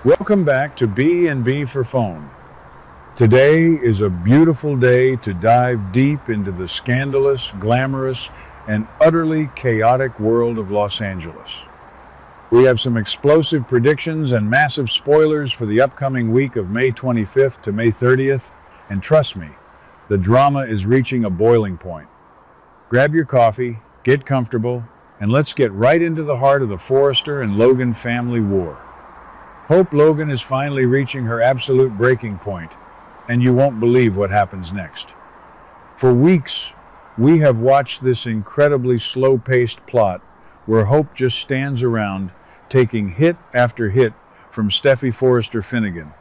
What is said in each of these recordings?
Welcome back to B&B for Phone. Today is a beautiful day to dive deep into the scandalous, glamorous, and utterly chaotic world of Los Angeles. We have some explosive predictions and massive spoilers for the upcoming week of May 25th to May 30th, and trust me, the drama is reaching a boiling point. Grab your coffee, get comfortable, and let's get right into the heart of the Forrester and Logan family war. Hope Logan is finally reaching her absolute breaking point, and you won't believe what happens next. For weeks, we have watched this incredibly slow-paced plot where Hope just stands around taking hit after hit from Steffy Forrester Finnegan.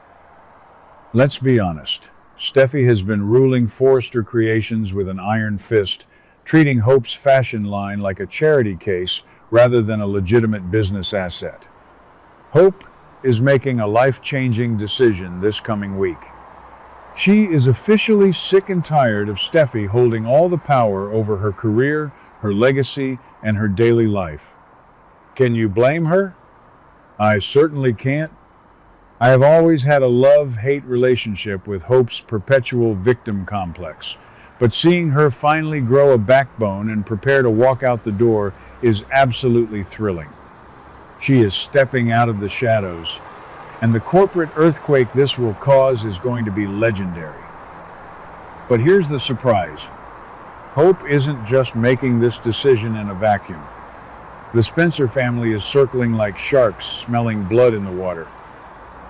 Let's be honest, Steffy has been ruling Forrester Creations with an iron fist, treating Hope's fashion line like a charity case rather than a legitimate business asset. Hope is making a life-changing decision this coming week. She is officially sick and tired of Steffy holding all the power over her career, her legacy, and her daily life. Can you blame her? I certainly can't. I have always had a love-hate relationship with Hope's perpetual victim complex, but seeing her finally grow a backbone and prepare to walk out the door is absolutely thrilling. She is stepping out of the shadows, and the corporate earthquake this will cause is going to be legendary. But here's the surprise. Hope isn't just making this decision in a vacuum. The Spencer family is circling like sharks, smelling blood in the water.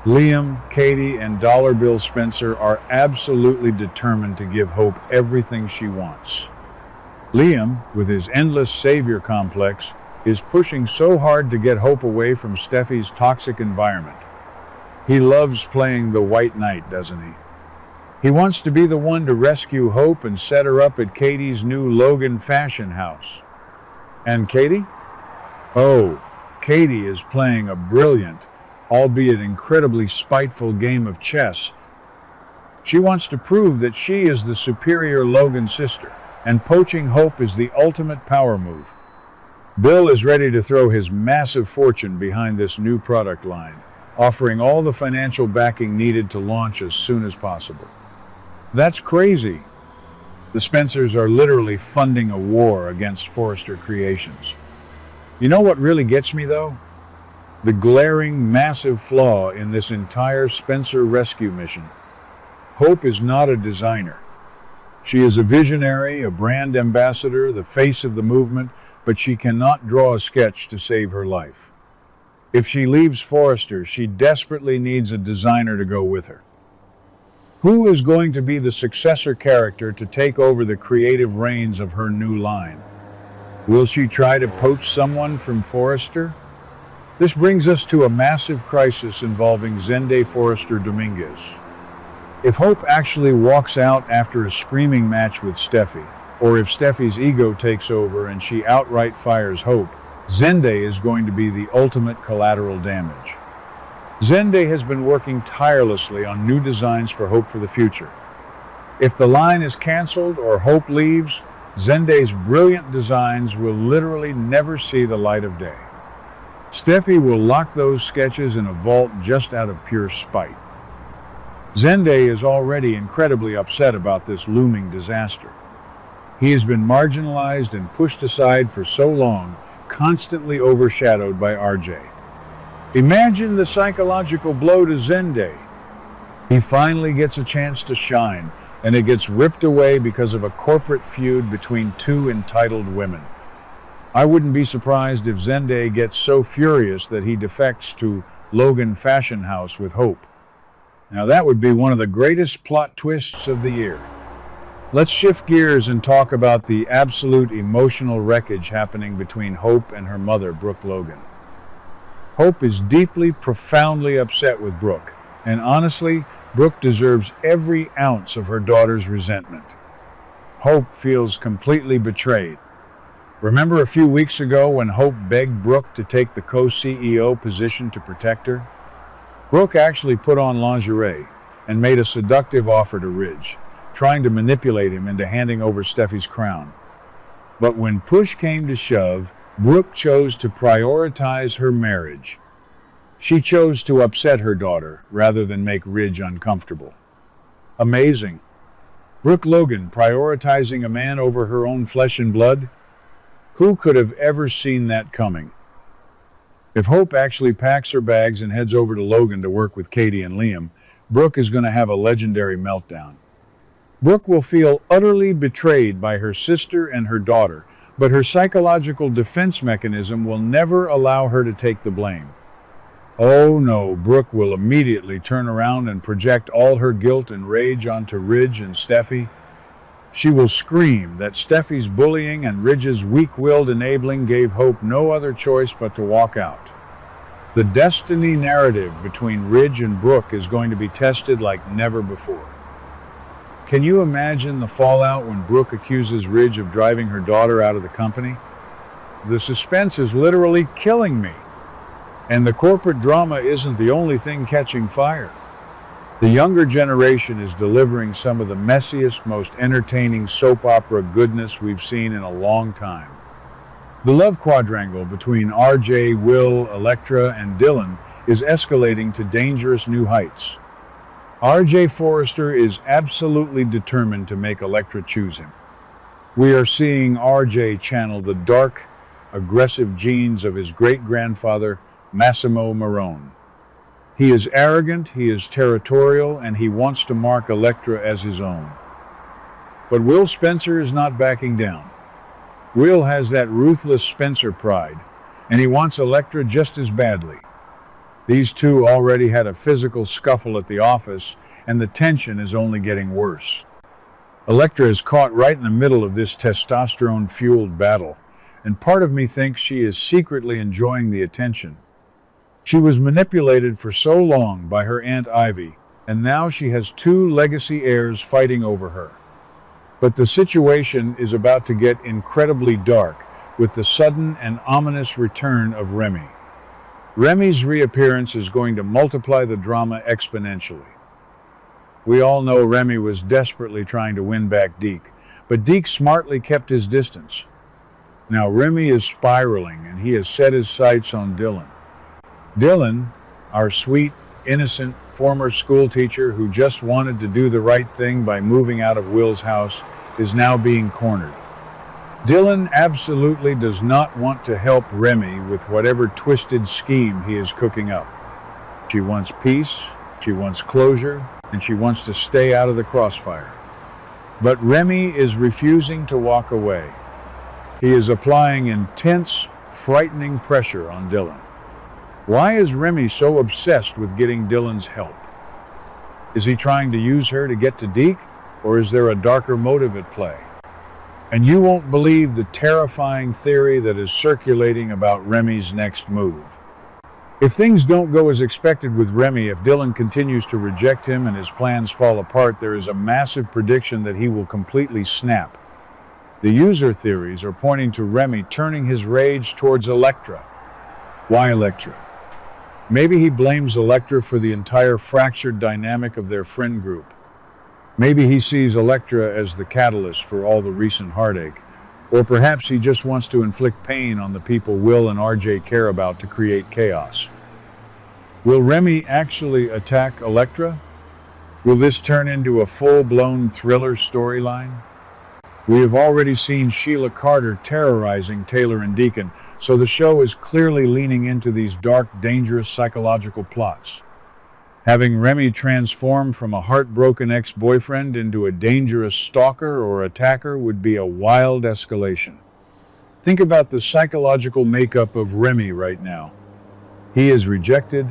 Liam, Katie, and Dollar Bill Spencer are absolutely determined to give Hope everything she wants. Liam, with his endless savior complex, is pushing so hard to get Hope away from Steffy's toxic environment. He loves playing the white knight, doesn't he? He wants to be the one to rescue Hope and set her up at Katie's new Logan fashion house. And Katie? Oh, Katie is playing a brilliant, albeit incredibly spiteful game of chess. She wants to prove that she is the superior Logan sister, and poaching Hope is the ultimate power move. Bill is ready to throw his massive fortune behind this new product line, offering all the financial backing needed to launch as soon as possible. That's crazy. The Spencers are literally funding a war against Forrester Creations. You know what really gets me, though? The glaring, massive flaw in this entire Spencer rescue mission. Hope is not a designer. She is a visionary, a brand ambassador, the face of the movement, but she cannot draw a sketch to save her life. If she leaves Forrester, she desperately needs a designer to go with her. Who is going to be the successor character to take over the creative reins of her new line? Will she try to poach someone from Forrester? This brings us to a massive crisis involving Zende Forrester Dominguez. If Hope actually walks out after a screaming match with Steffy, or if Steffy's ego takes over and she outright fires Hope, Zende is going to be the ultimate collateral damage. Zende has been working tirelessly on new designs for Hope for the future. If the line is canceled or Hope leaves, Zende's brilliant designs will literally never see the light of day. Steffy will lock those sketches in a vault just out of pure spite. Zende is already incredibly upset about this looming disaster. He has been marginalized and pushed aside for so long, constantly overshadowed by RJ. Imagine the psychological blow to Zende. He finally gets a chance to shine, and it gets ripped away because of a corporate feud between two entitled women. I wouldn't be surprised if Zende gets so furious that he defects to Logan Fashion House with Hope. Now that would be one of the greatest plot twists of the year. Let's shift gears and talk about the absolute emotional wreckage happening between Hope and her mother, Brooke Logan. Hope is deeply, profoundly upset with Brooke, and honestly, Brooke deserves every ounce of her daughter's resentment. Hope feels completely betrayed. Remember a few weeks ago when Hope begged Brooke to take the co-CEO position to protect her? Brooke actually put on lingerie and made a seductive offer to Ridge, trying to manipulate him into handing over Steffi's crown. But when push came to shove, Brooke chose to prioritize her marriage. She chose to upset her daughter rather than make Ridge uncomfortable. Amazing. Brooke Logan prioritizing a man over her own flesh and blood? Who could have ever seen that coming? If Hope actually packs her bags and heads over to Logan to work with Katie and Liam, Brooke is going to have a legendary meltdown. Brooke will feel utterly betrayed by her sister and her daughter, but her psychological defense mechanism will never allow her to take the blame. Oh no, Brooke will immediately turn around and project all her guilt and rage onto Ridge and Steffy. She will scream that Steffy's bullying and Ridge's weak-willed enabling gave Hope no other choice but to walk out. The destiny narrative between Ridge and Brooke is going to be tested like never before. Can you imagine the fallout when Brooke accuses Ridge of driving her daughter out of the company? The suspense is literally killing me. And the corporate drama isn't the only thing catching fire. The younger generation is delivering some of the messiest, most entertaining soap opera goodness we've seen in a long time. The love quadrangle between RJ, Will, Elektra, and Dylan is escalating to dangerous new heights. RJ Forrester is absolutely determined to make Elektra choose him. We are seeing RJ channel the dark, aggressive genes of his great-grandfather, Massimo Marone. He is arrogant, he is territorial, and he wants to mark Elektra as his own. But Will Spencer is not backing down. Will has that ruthless Spencer pride, and he wants Elektra just as badly. These two already had a physical scuffle at the office, and the tension is only getting worse. Elektra is caught right in the middle of this testosterone-fueled battle, and part of me thinks she is secretly enjoying the attention. She was manipulated for so long by her Aunt Ivy, and now she has two legacy heirs fighting over her. But the situation is about to get incredibly dark with the sudden and ominous return of Remy. Remy's reappearance is going to multiply the drama exponentially. We all know Remy was desperately trying to win back Deke, but Deke smartly kept his distance. Now Remy is spiraling, and he has set his sights on Dylan. Dylan, our sweet, innocent former schoolteacher who just wanted to do the right thing by moving out of Will's house, is now being cornered. Dylan absolutely does not want to help Remy with whatever twisted scheme he is cooking up. She wants peace, she wants closure, and she wants to stay out of the crossfire. But Remy is refusing to walk away. He is applying intense, frightening pressure on Dylan. Why is Remy so obsessed with getting Dylan's help? Is he trying to use her to get to Deke, or is there a darker motive at play? And you won't believe the terrifying theory that is circulating about Remy's next move. If things don't go as expected with Remy, if Dylan continues to reject him and his plans fall apart, there is a massive prediction that he will completely snap. The user theories are pointing to Remy turning his rage towards Elektra. Why Elektra? Maybe he blames Elektra for the entire fractured dynamic of their friend group. Maybe he sees Elektra as the catalyst for all the recent heartache. Or perhaps he just wants to inflict pain on the people Will and RJ care about to create chaos. Will Remy actually attack Elektra? Will this turn into a full-blown thriller storyline? We have already seen Sheila Carter terrorizing Taylor and Deacon, so the show is clearly leaning into these dark, dangerous psychological plots. Having Remy transform from a heartbroken ex-boyfriend into a dangerous stalker or attacker would be a wild escalation. Think about the psychological makeup of Remy right now. He is rejected,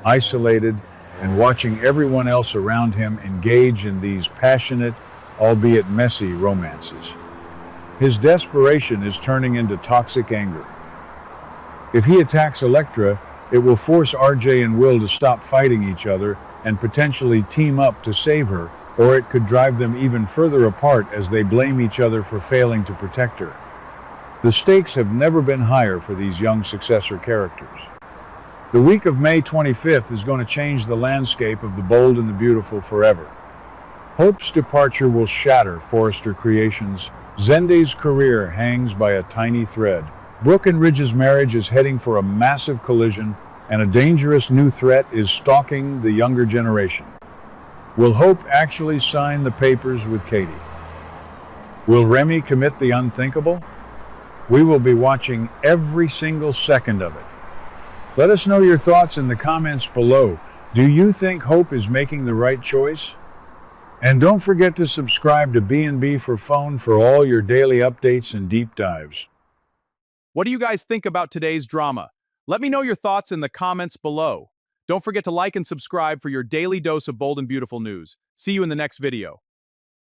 isolated, and watching everyone else around him engage in these passionate, albeit messy, romances. His desperation is turning into toxic anger. If he attacks Elektra, it will force RJ and Will to stop fighting each other and potentially team up to save her, or it could drive them even further apart as they blame each other for failing to protect her. The stakes have never been higher for these young successor characters. The week of May 25th is going to change the landscape of The Bold and the Beautiful forever. Hope's departure will shatter Forrester Creations. Zende's career hangs by a tiny thread. Brooke and Ridge's marriage is heading for a massive collision, and a dangerous new threat is stalking the younger generation. Will Hope actually sign the papers with Katie? Will Remy commit the unthinkable? We will be watching every single second of it. Let us know your thoughts in the comments below. Do you think Hope is making the right choice? And don't forget to subscribe to B&B for Phone for all your daily updates and deep dives. What do you guys think about today's drama? Let me know your thoughts in the comments below. Don't forget to like and subscribe for your daily dose of bold and beautiful news. See you in the next video.